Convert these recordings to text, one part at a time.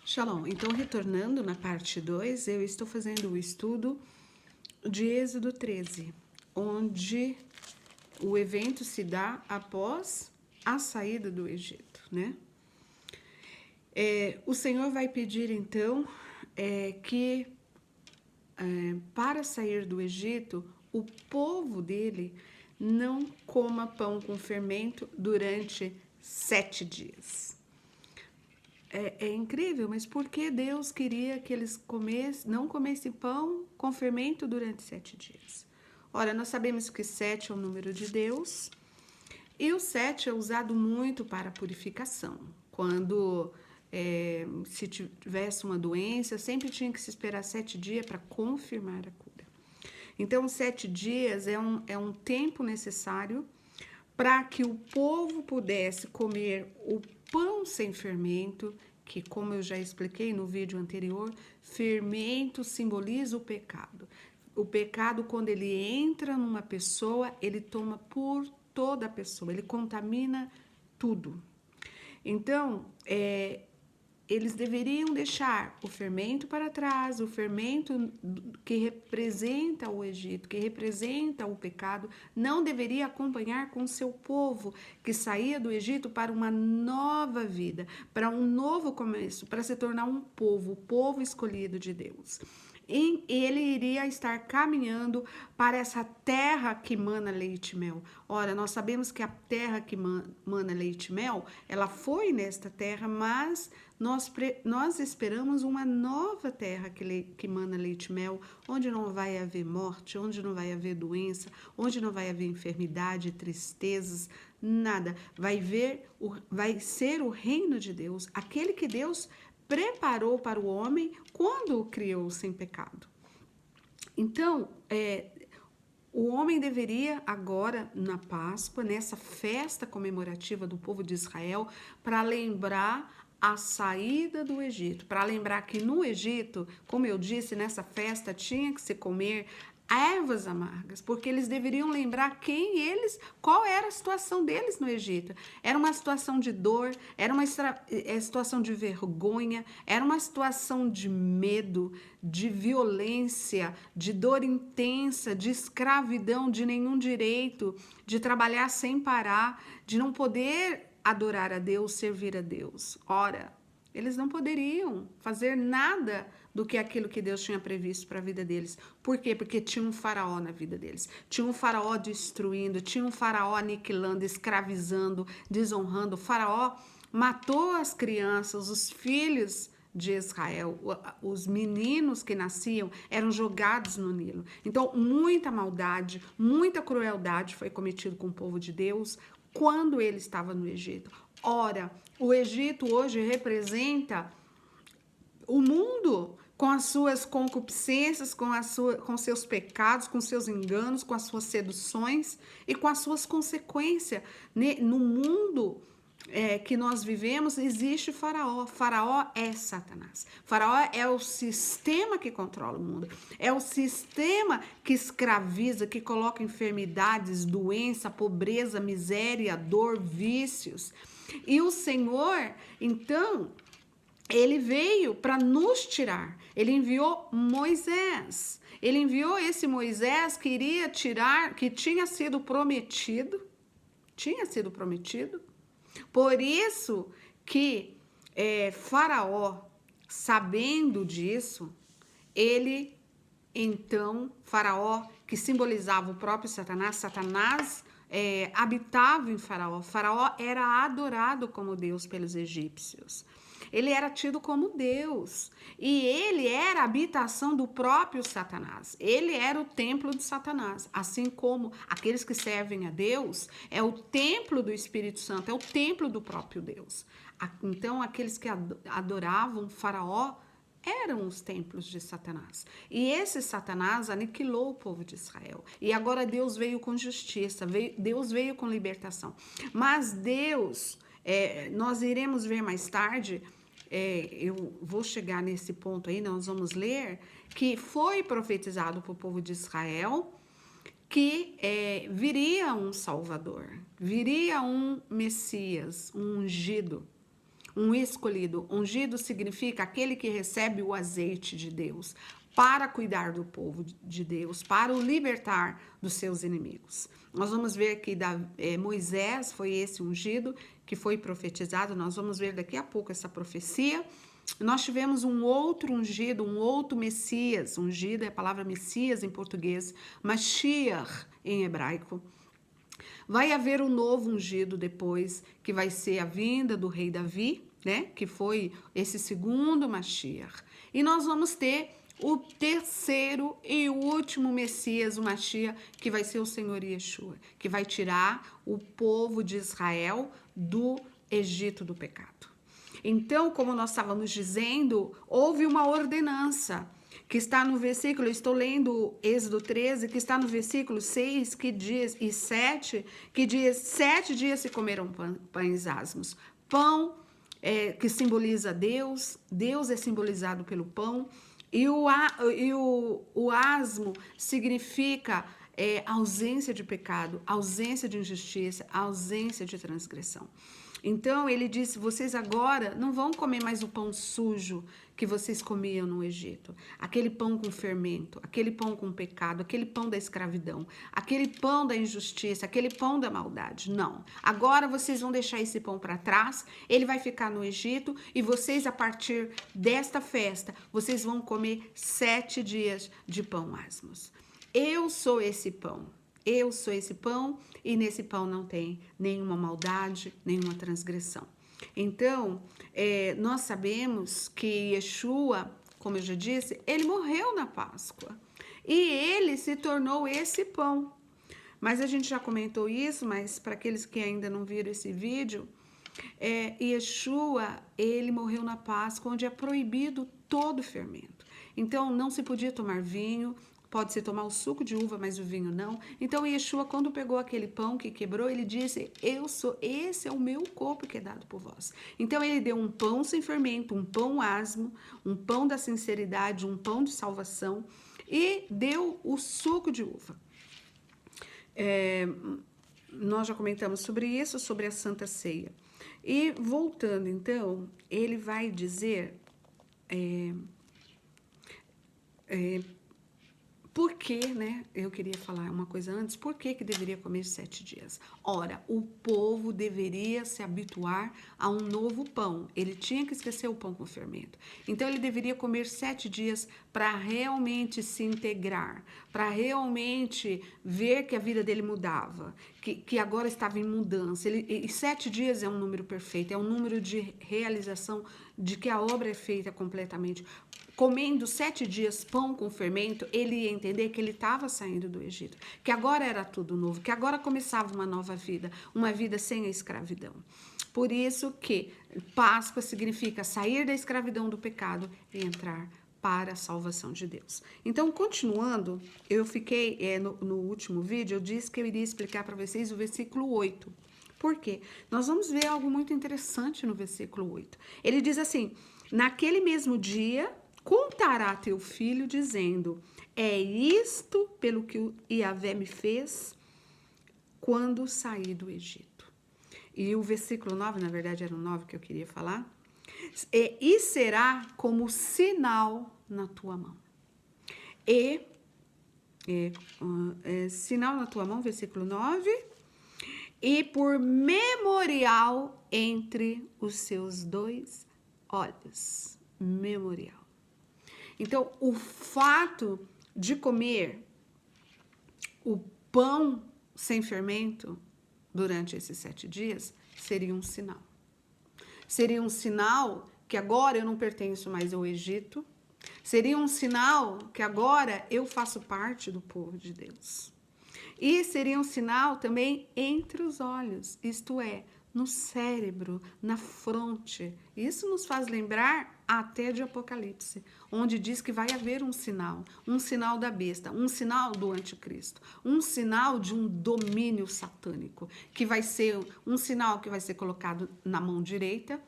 Shalom, então retornando na parte 2, eu estou fazendo o estudo de Êxodo 13, onde o evento se dá após a saída do Egito, né? O Senhor vai pedir então que para sair do Egito, o povo dele não coma pão com fermento durante 7 dias. É incrível, mas por que Deus queria que eles não comessem pão com fermento durante 7 dias? Ora, nós sabemos que 7 é o número de Deus, e o 7 é usado muito para purificação. Quando se tivesse uma doença, sempre tinha que se esperar 7 dias para confirmar a cura. Então, 7 dias é um tempo necessário para que o povo pudesse comer o pão sem fermento, que, como eu já expliquei no vídeo anterior, fermento simboliza o pecado. O pecado, quando ele entra numa pessoa, ele toma por toda a pessoa, ele contamina tudo. Então, eles deveriam deixar o fermento para trás, o fermento que representa o Egito, que representa o pecado, não deveria acompanhar com seu povo que saía do Egito para uma nova vida, para um novo começo, para se tornar um povo, o povo escolhido de Deus. E ele iria estar caminhando para essa terra que mana leite e mel. Ora, nós sabemos que a terra que mana leite e mel, ela foi nesta terra, mas nós esperamos uma nova terra que mana leite e mel, onde não vai haver morte, onde não vai haver doença, onde não vai haver enfermidade, tristezas, nada. Vai ser o reino de Deus, aquele que Deus preparou para o homem quando o criou sem pecado. Então, o homem deveria agora, na Páscoa, nessa festa comemorativa do povo de Israel, para lembrar a saída do Egito, para lembrar que no Egito, como eu disse, nessa festa tinha que se comer ervas amargas, porque eles deveriam lembrar qual era a situação deles no Egito. Era uma situação de dor, era uma situação de vergonha, era uma situação de medo, de violência, de dor intensa, de escravidão, de nenhum direito, de trabalhar sem parar, de não poder adorar a Deus, servir a Deus. Ora, eles não poderiam fazer nada do que aquilo que Deus tinha previsto para a vida deles. Por quê? Porque tinha um faraó na vida deles. Tinha um faraó destruindo, tinha um faraó aniquilando, escravizando, desonrando. O faraó matou as crianças, os filhos de Israel, os meninos que nasciam eram jogados no Nilo. Então, muita maldade, muita crueldade foi cometido com o povo de Deus quando ele estava no Egito. Ora, o Egito hoje representa o mundo com as suas concupiscências, com seus pecados, com seus enganos, com as suas seduções e com as suas consequências. No mundo que nós vivemos, existe Faraó. Faraó é Satanás. Faraó é o sistema que controla o mundo. É o sistema que escraviza, que coloca enfermidades, doença, pobreza, miséria, dor, vícios. E o Senhor, então, ele veio para nos tirar. Ele enviou Moisés. Ele enviou esse Moisés que iria tirar, que tinha sido prometido. Por isso que Faraó, sabendo disso, Faraó, que simbolizava o próprio Satanás, habitava em Faraó. Faraó era adorado como Deus pelos egípcios. Ele era tido como Deus. E ele era a habitação do próprio Satanás. Ele era o templo de Satanás. Assim como aqueles que servem a Deus, é o templo do Espírito Santo, é o templo do próprio Deus. Então, aqueles que adoravam Faraó eram os templos de Satanás. E esse Satanás aniquilou o povo de Israel. E agora Deus veio com justiça, Deus veio com libertação. Mas Deus, nós iremos ver mais tarde, eu vou chegar nesse ponto aí, nós vamos ler, que foi profetizado para o povo de Israel que viria um Salvador, viria um Messias, um ungido. um escolhido. Ungido significa aquele que recebe o azeite de Deus para cuidar do povo de Deus, para o libertar dos seus inimigos. Nós vamos ver que Moisés foi esse ungido que foi profetizado. Nós vamos ver daqui a pouco essa profecia. Nós tivemos um outro ungido, um outro Messias. Ungido é a palavra Messias em português, Mashiach em hebraico. Vai haver um novo ungido depois, que vai ser a vinda do rei Davi, né? Que foi esse segundo Mashiach. E nós vamos ter o terceiro e último Messias, o Mashiach, que vai ser o Senhor Yeshua, que vai tirar o povo de Israel do Egito do pecado. Então, como nós estávamos dizendo, houve uma ordenança que está no versículo, eu estou lendo Êxodo 13, que está no versículo 6 que diz, e 7, que diz, 7 dias se comeram pães asmos. Pão que simboliza Deus, Deus é simbolizado pelo pão, e o asmo significa ausência de pecado, ausência de injustiça, ausência de transgressão. Então, ele disse, vocês agora não vão comer mais o pão sujo que vocês comiam no Egito. Aquele pão com fermento, aquele pão com pecado, aquele pão da escravidão, aquele pão da injustiça, aquele pão da maldade. Não. Agora vocês vão deixar esse pão para trás, ele vai ficar no Egito e vocês, a partir desta festa, vocês vão comer 7 dias de pão asmos. Eu sou esse pão. Eu sou esse pão e nesse pão não tem nenhuma maldade, nenhuma transgressão. Então, nós sabemos que Yeshua, como eu já disse, ele morreu na Páscoa e ele se tornou esse pão. Mas a gente já comentou isso, mas para aqueles que ainda não viram esse vídeo, Yeshua, ele morreu na Páscoa, onde é proibido todo fermento. Então, não se podia tomar vinho. Pode-se tomar o suco de uva, mas o vinho não. Então, Yeshua, quando pegou aquele pão que quebrou, ele disse, esse é o meu corpo que é dado por vós. Então, ele deu um pão sem fermento, um pão asmo, um pão da sinceridade, um pão de salvação e deu o suco de uva. Nós já comentamos sobre isso, sobre a Santa Ceia. E voltando, então, ele vai dizer... Por que, né? Eu queria falar uma coisa antes. Por que deveria comer 7 dias? Ora, o povo deveria se habituar a um novo pão. Ele tinha que esquecer o pão com fermento. Então, ele deveria comer 7 dias para realmente se integrar, para realmente ver que a vida dele mudava, que agora estava em mudança. E 7 dias é um número perfeito, é um número de realização de que a obra é feita completamente. Comendo 7 dias pão com fermento, ele ia entender que ele estava saindo do Egito, que agora era tudo novo, que agora começava uma nova vida, uma vida sem a escravidão. Por isso que Páscoa significa sair da escravidão do pecado e entrar para a salvação de Deus. Então, continuando, eu fiquei, no último vídeo, eu disse que eu iria explicar para vocês o versículo 8. Por quê? Nós vamos ver algo muito interessante no versículo 8. Ele diz assim, naquele mesmo dia... contará teu filho, dizendo, é isto pelo que o Yahvé me fez quando saí do Egito. E o versículo 9, na verdade era o 9 que eu queria falar, e será como sinal na tua mão. Sinal na tua mão, versículo 9, e por memorial entre os seus 2 olhos. Memorial. Então, o fato de comer o pão sem fermento durante esses 7 dias seria um sinal. Seria um sinal que agora eu não pertenço mais ao Egito. Seria um sinal que agora eu faço parte do povo de Deus. E seria um sinal também entre os olhos, isto é, no cérebro, na fronte. Isso nos faz lembrar até de Apocalipse, onde diz que vai haver um sinal da besta, um sinal do anticristo, um sinal de um domínio satânico, que vai ser um sinal que vai ser colocado na mão direita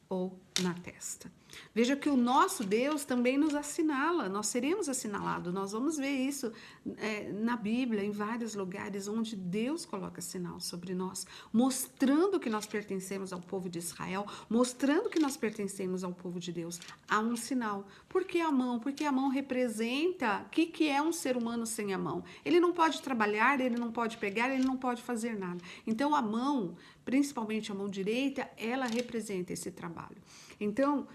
ou na testa. Veja que o nosso Deus também nos assinala, nós seremos assinalados. Nós vamos ver isso na Bíblia, em vários lugares onde Deus coloca sinal sobre nós, mostrando que nós pertencemos ao povo de Israel, mostrando que nós pertencemos ao povo de Deus. Há um sinal. Por que a mão? Porque a mão representa o que é um ser humano sem a mão. Ele não pode trabalhar, ele não pode pegar, ele não pode fazer nada. Então a mão, principalmente a mão direita, ela representa esse trabalho. Então,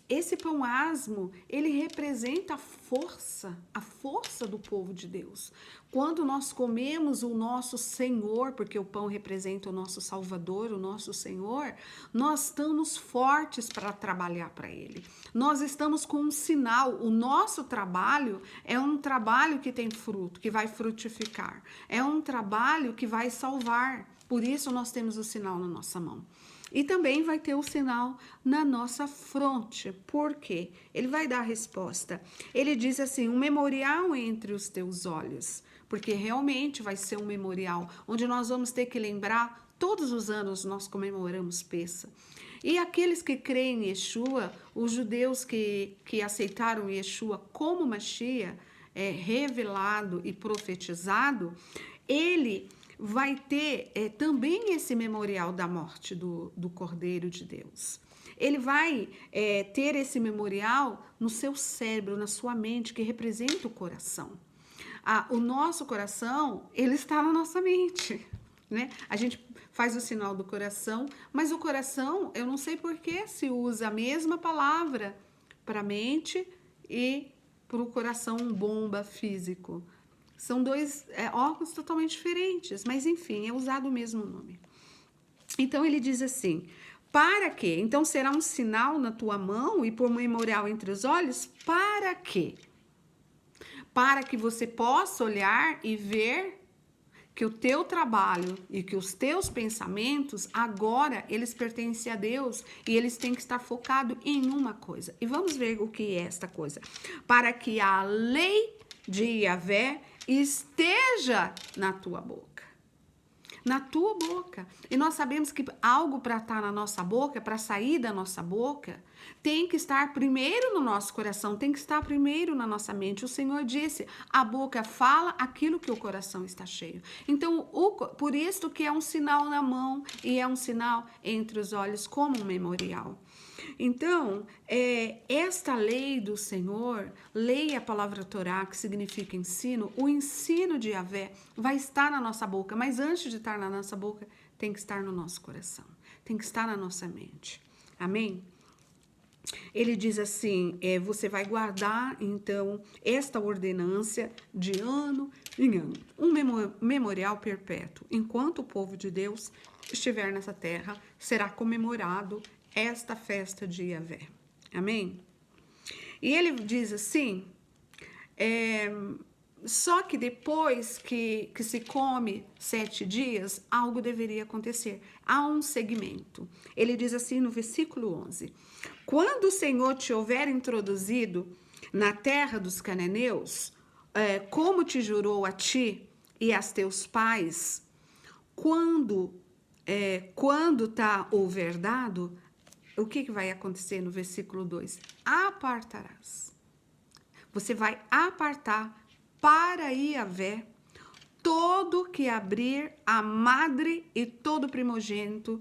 esse pão asmo, ele representa a força do povo de Deus. Quando nós comemos o nosso Senhor, porque o pão representa o nosso Salvador, o nosso Senhor, nós estamos fortes para trabalhar para Ele. Nós estamos com um sinal. O nosso trabalho é um trabalho que tem fruto, que vai frutificar. É um trabalho que vai salvar. Por isso nós temos o sinal na nossa mão. E também vai ter o sinal na nossa fronte. Por quê? Ele vai dar a resposta. Ele diz assim, um memorial entre os teus olhos. Porque realmente vai ser um memorial, onde nós vamos ter que lembrar, todos os anos nós comemoramos Pêssah. E aqueles que creem em Yeshua, os judeus que aceitaram Yeshua como Mashiach, revelado e profetizado, ele vai ter também esse memorial da morte do Cordeiro de Deus. Ele vai ter esse memorial no seu cérebro, na sua mente, que representa o coração. O nosso coração, ele está na nossa mente, né? A gente faz o sinal do coração, mas o coração, eu não sei por que se usa a mesma palavra para a mente e para o coração bomba físico. São dois órgãos totalmente diferentes, mas enfim, é usado o mesmo nome. Então ele diz assim, para quê? Então será um sinal na tua mão e por memorial entre os olhos, para quê? Para que você possa olhar e ver que o teu trabalho e que os teus pensamentos, agora, eles pertencem a Deus e eles têm que estar focados em uma coisa. E vamos ver o que é esta coisa. Para que a lei de Yahvé esteja na tua boca. Na tua boca. E nós sabemos que algo para estar na nossa boca, para sair da nossa boca, tem que estar primeiro no nosso coração, tem que estar primeiro na nossa mente. O Senhor disse, a boca fala aquilo que o coração está cheio. Então, por isso que é um sinal na mão e é um sinal entre os olhos como um memorial. Então, esta lei do Senhor, lei é a palavra Torá, que significa ensino, o ensino de Yahvé vai estar na nossa boca, mas antes de estar na nossa boca, tem que estar no nosso coração, tem que estar na nossa mente. Amém? Ele diz assim, você vai guardar, então, esta ordenância de ano em ano, um memorial perpétuo. Enquanto o povo de Deus estiver nessa terra, será comemorado esta festa de Yahvé. Amém? E ele diz assim, só que depois que se come 7 dias, algo deveria acontecer. Há um segmento. Ele diz assim no versículo 11, quando o Senhor te houver introduzido na terra dos cananeus, como te jurou a ti e a teus pais, quando houver dado, o que vai acontecer no versículo 2? Apartarás. Você vai apartar para Yahvé todo que abrir a madre e todo primogênito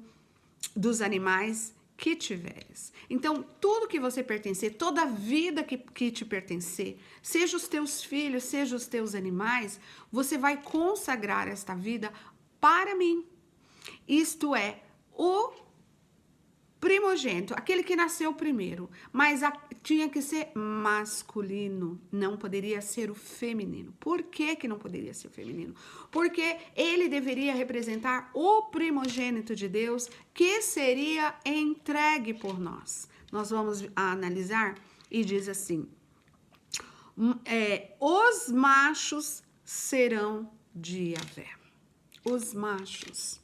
dos animais que tiveres. Então, tudo que você pertencer, toda a vida que te pertencer, seja os teus filhos, seja os teus animais, você vai consagrar esta vida para mim. Isto é, o primogênito, aquele que nasceu primeiro, mas tinha que ser masculino, não poderia ser o feminino. Por que não poderia ser o feminino? Porque ele deveria representar o primogênito de Deus que seria entregue por nós. Nós vamos analisar e diz assim, os machos serão de Yahvé. Os machos.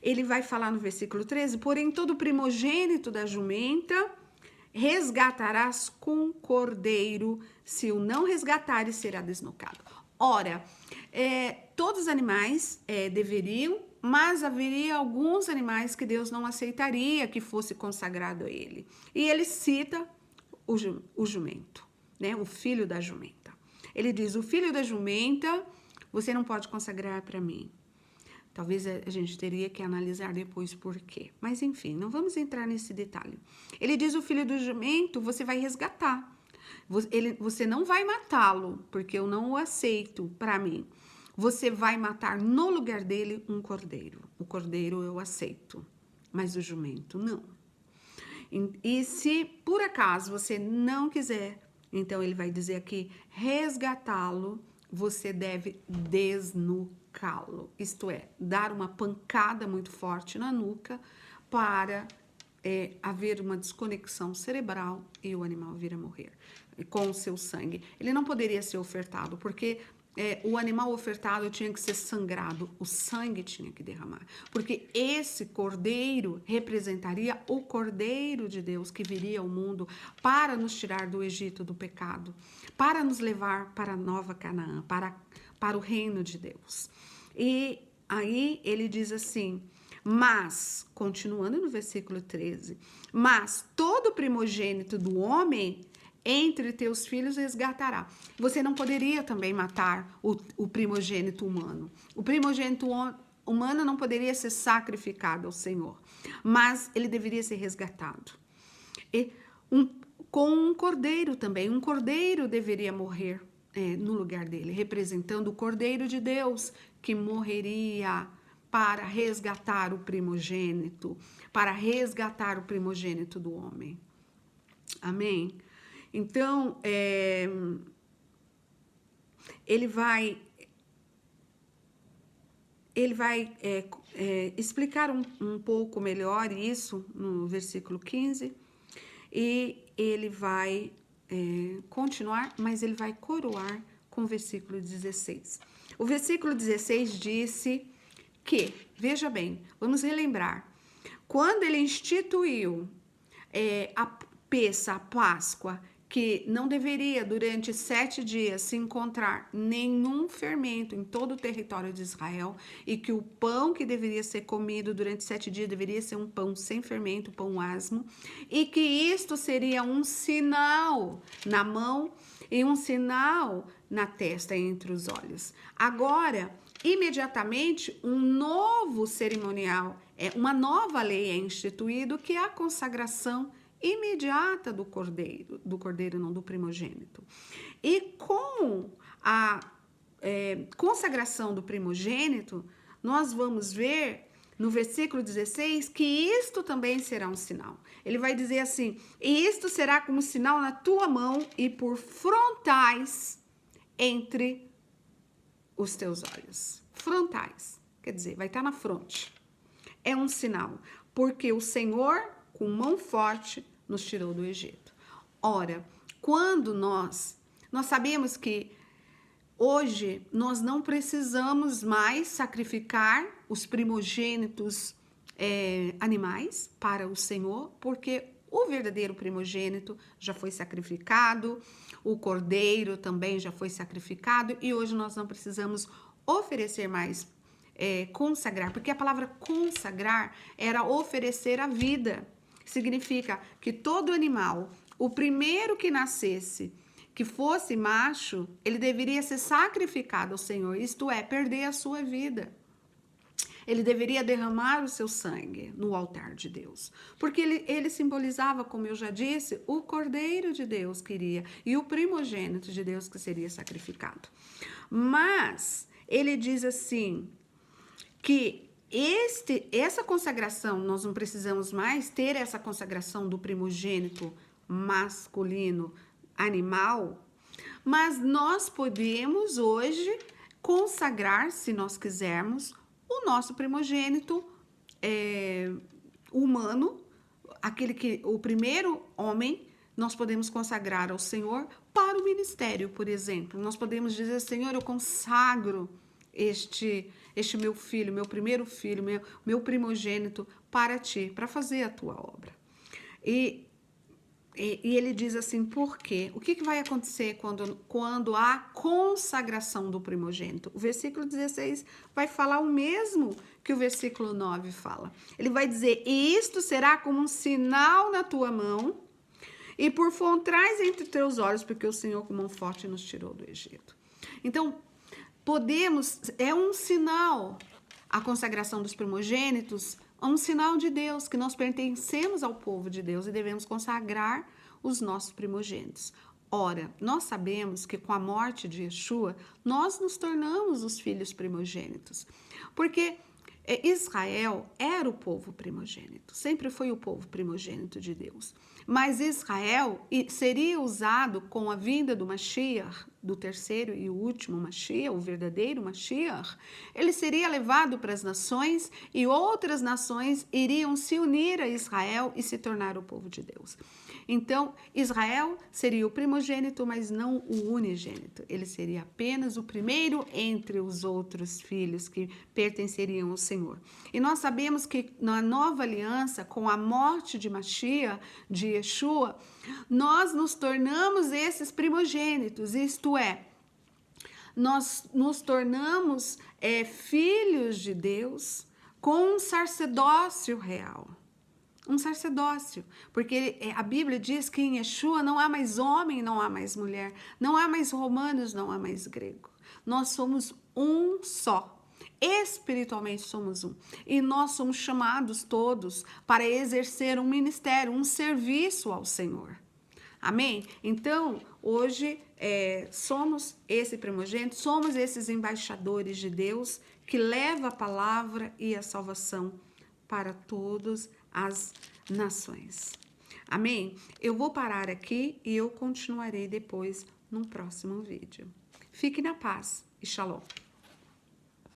Ele vai falar no versículo 13, porém todo primogênito da jumenta resgatarás com cordeiro, se o não resgatares será desnocado. Ora, todos os animais deveriam mas haveria alguns animais que Deus não aceitaria que fosse consagrado a ele. E ele cita o jumento, né? O filho da jumenta. Ele diz, o filho da jumenta, você não pode consagrar para mim. Talvez a gente teria que analisar depois por quê. Mas, enfim, não vamos entrar nesse detalhe. Ele diz, o filho do jumento, você vai resgatar. Você não vai matá-lo, porque eu não o aceito para mim. Você vai matar no lugar dele um cordeiro. O cordeiro eu aceito, mas o jumento não. E se por acaso você não quiser, então ele vai dizer aqui, resgatá-lo, você deve desnucá-lo. Isto é, dar uma pancada muito forte na nuca para haver uma desconexão cerebral e o animal vir a morrer com o seu sangue. Ele não poderia ser ofertado, porque o animal ofertado tinha que ser sangrado, o sangue tinha que derramar, porque esse cordeiro representaria o cordeiro de Deus que viria ao mundo para nos tirar do Egito do pecado, para nos levar para a nova Canaã, para o reino de Deus. E aí ele diz assim, mas, continuando no versículo 13, mas todo primogênito do homem entre teus filhos resgatará. Você não poderia também matar o primogênito humano. O primogênito humano não poderia ser sacrificado ao Senhor, mas ele deveria ser resgatado. Com um cordeiro também, um cordeiro deveria morrer no lugar dele, representando o cordeiro de Deus que morreria para resgatar o primogênito, do homem. Amém? Então, ele vai explicar um pouco melhor isso no versículo 15 e ele vai continuar, mas ele vai coroar com o versículo 16. O versículo 16 disse que, veja bem, vamos relembrar, quando ele instituiu a Páscoa, que não deveria durante 7 dias se encontrar nenhum fermento em todo o território de Israel e que o pão que deveria ser comido durante 7 dias deveria ser um pão sem fermento, pão asmo, e que isto seria um sinal na mão e um sinal na testa entre os olhos. Agora, imediatamente, um novo cerimonial, uma nova lei é instituído, que é a consagração imediata do cordeiro não, do primogênito. E com a consagração do primogênito, nós vamos ver no versículo 16 que isto também será um sinal. Ele vai dizer assim, e isto será como sinal na tua mão e por frontais entre os teus olhos. Frontais, quer dizer, vai estar na fronte. É um sinal, porque o Senhor, com mão forte, nos tirou do Egito. Ora, quando nós sabemos que hoje nós não precisamos mais sacrificar os primogênitos animais para o Senhor, porque o verdadeiro primogênito já foi sacrificado, o cordeiro também já foi sacrificado e hoje nós não precisamos oferecer mais consagrar, porque a palavra consagrar era oferecer a vida. Significa que todo animal, o primeiro que nascesse, que fosse macho, ele deveria ser sacrificado ao Senhor, isto é, perder a sua vida. Ele deveria derramar o seu sangue no altar de Deus, porque ele simbolizava, como eu já disse, o Cordeiro de Deus queria e o primogênito de Deus que seria sacrificado. Mas ele diz assim, que essa consagração, nós não precisamos mais ter essa consagração do primogênito masculino animal, mas nós podemos hoje consagrar, se nós quisermos, o nosso primogênito humano, o primeiro homem, nós podemos consagrar ao Senhor para o ministério, por exemplo. Nós podemos dizer, Senhor, eu consagro este meu filho, meu primeiro filho, meu primogênito para ti, para fazer a tua obra. E ele diz assim, por quê? O que vai acontecer quando há consagração do primogênito? O versículo 16 vai falar o mesmo que o versículo 9 fala. Ele vai dizer: e isto será como um sinal na tua mão e por frontrais entre teus olhos, porque o Senhor com mão forte nos tirou do Egito. Então, é um sinal, a consagração dos primogênitos, é um sinal de Deus, que nós pertencemos ao povo de Deus e devemos consagrar os nossos primogênitos. Ora, nós sabemos que com a morte de Yeshua, nós nos tornamos os filhos primogênitos, porque Israel era o povo primogênito, sempre foi o povo primogênito de Deus. Mas Israel seria usado com a vinda do Mashiach, do terceiro e último Mashiach, o verdadeiro Mashiach, ele seria levado para as nações e outras nações iriam se unir a Israel e se tornar o povo de Deus. Então, Israel seria o primogênito, mas não o unigênito. Ele seria apenas o primeiro entre os outros filhos que pertenceriam ao Senhor. E nós sabemos que na nova aliança, com a morte de Mashiach, de Yeshua, nós nos tornamos esses primogênitos, isto é, nós nos tornamos filhos de Deus com um sacerdócio real. Um sacerdócio, porque a Bíblia diz que em Yeshua não há mais homem, não há mais mulher, não há mais romanos, não há mais grego. Nós somos um só. Espiritualmente somos um. E nós somos chamados todos para exercer um ministério, um serviço ao Senhor. Amém? Então, hoje somos esse primogênito, somos esses embaixadores de Deus que leva a palavra e a salvação para todos as nações. Amém? Eu vou parar aqui e eu continuarei depois no próximo vídeo. Fique na paz e shalom.